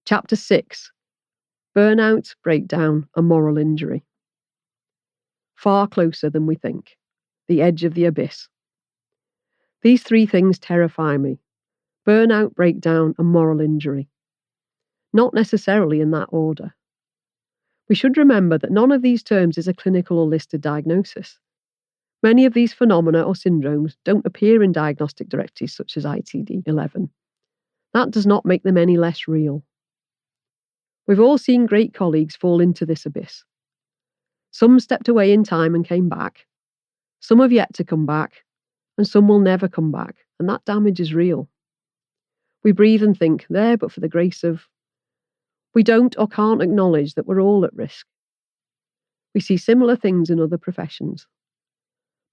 Chapter 6. Burnout, Breakdown and Moral Injury. Far closer than we think. The edge of the abyss. These three things terrify me. Burnout, breakdown and moral injury. Not necessarily in that order. We should remember that none of these terms is a clinical or listed diagnosis. Many of these phenomena or syndromes don't appear in diagnostic directories such as ICD-11. That does not make them any less real. We've all seen great colleagues fall into this abyss. Some stepped away in time and came back. Some have yet to come back, and some will never come back, and that damage is real. We breathe and think, there but for the grace of... We don't or can't acknowledge that we're all at risk. We see similar things in other professions.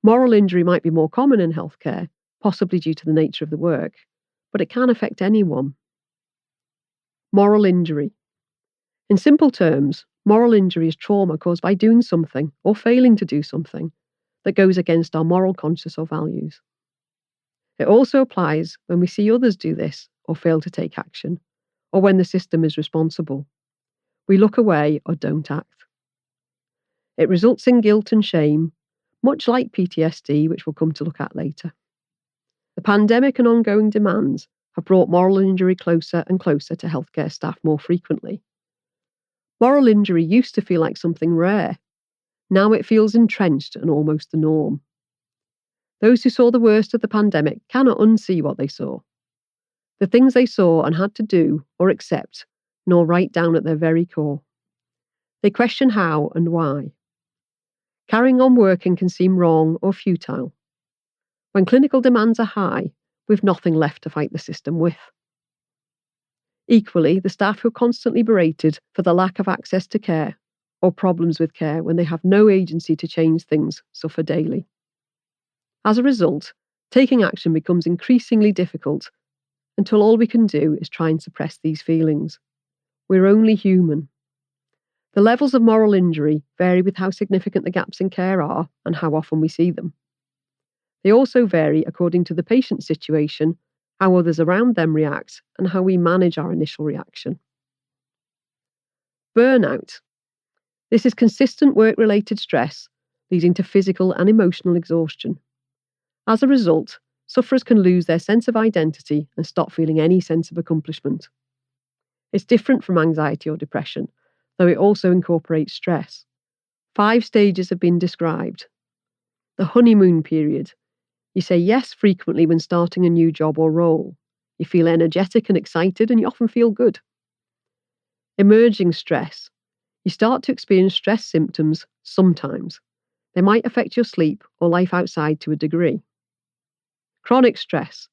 Moral injury might be more common in healthcare, possibly due to the nature of the work, but it can affect anyone. Moral injury. In simple terms, moral injury is trauma caused by doing something or failing to do something that goes against our moral conscience or values. It also applies when we see others do this or fail to take action, or when the system is responsible. We look away or don't act. It results in guilt and shame, much like PTSD, which we'll come to look at later. The pandemic and ongoing demands have brought moral injury closer and closer to healthcare staff more frequently. Moral injury used to feel like something rare. Now it feels entrenched and almost the norm. Those who saw the worst of the pandemic cannot unsee what they saw. The things they saw and had to do or accept gnaw right down at their very core. They question how and why. Carrying on working can seem wrong or futile. When clinical demands are high, we've nothing left to fight the system with. Equally, the staff who are constantly berated for the lack of access to care or problems with care when they have no agency to change things suffer daily. As a result, taking action becomes increasingly difficult until all we can do is try and suppress these feelings. We're only human. The levels of moral injury vary with how significant the gaps in care are and how often we see them. They also vary according to the patient's situation, how others around them react, and how we manage our initial reaction. Burnout. This is consistent work-related stress leading to physical and emotional exhaustion. As a result, sufferers can lose their sense of identity and stop feeling any sense of accomplishment. It's different from anxiety or depression, though it also incorporates stress. 5 stages have been described. The honeymoon period. You say yes frequently when starting a new job or role. You feel energetic and excited, and you often feel good. Emerging stress. You start to experience stress symptoms sometimes. They might affect your sleep or life outside to a degree. Chronic stress.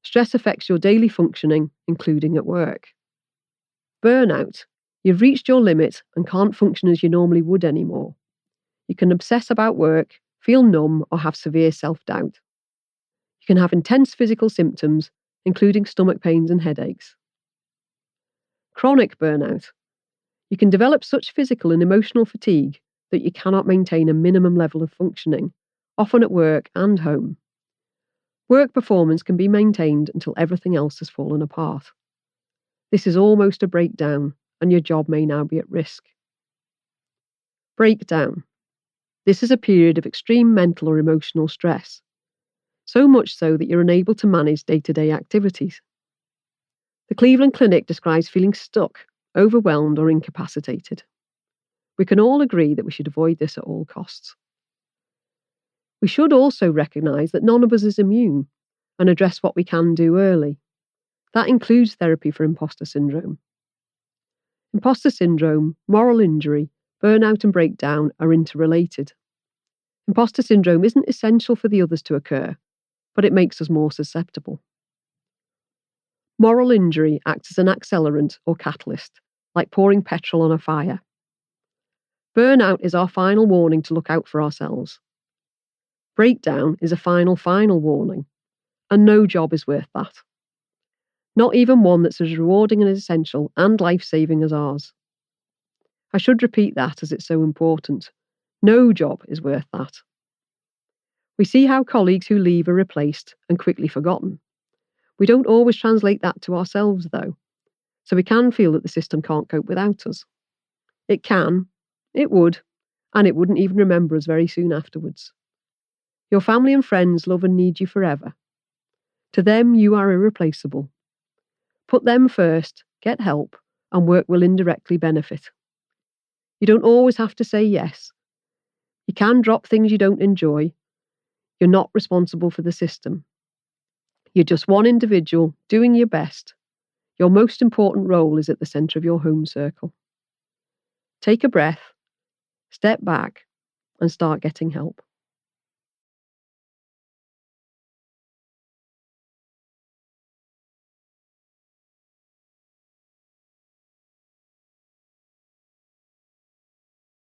Stress affects your daily functioning, including at work. Burnout. You've reached your limit and can't function as you normally would anymore. You can obsess about work, feel numb, or have severe self-doubt. You can have intense physical symptoms, including stomach pains and headaches. Chronic burnout. You can develop such physical and emotional fatigue that you cannot maintain a minimum level of functioning, often at work and home. Work performance can be maintained until everything else has fallen apart. This is almost a breakdown, and your job may now be at risk. Breakdown. This is a period of extreme mental or emotional stress, so much so that you're unable to manage day-to-day activities. The Cleveland Clinic describes feeling stuck, overwhelmed, or incapacitated. We can all agree that we should avoid this at all costs. We should also recognise that none of us is immune and address what we can do early. That includes therapy for imposter syndrome. Imposter syndrome, moral injury, burnout and breakdown are interrelated. Imposter syndrome isn't essential for the others to occur, but it makes us more susceptible. Moral injury acts as an accelerant or catalyst, like pouring petrol on a fire. Burnout is our final warning to look out for ourselves. Breakdown is a final warning, and no job is worth that. Not even one that's as rewarding and essential and life-saving as ours. I should repeat that as it's so important. No job is worth that. We see how colleagues who leave are replaced and quickly forgotten. We don't always translate that to ourselves, though. So we can feel that the system can't cope without us. It can, it would, and it wouldn't even remember us very soon afterwards. Your family and friends love and need you forever. To them, you are irreplaceable. Put them first, get help, and work will indirectly benefit. You don't always have to say yes. You can drop things you don't enjoy. You're not responsible for the system. You're just one individual doing your best. Your most important role is at the centre of your home circle. Take a breath, step back, and start getting help.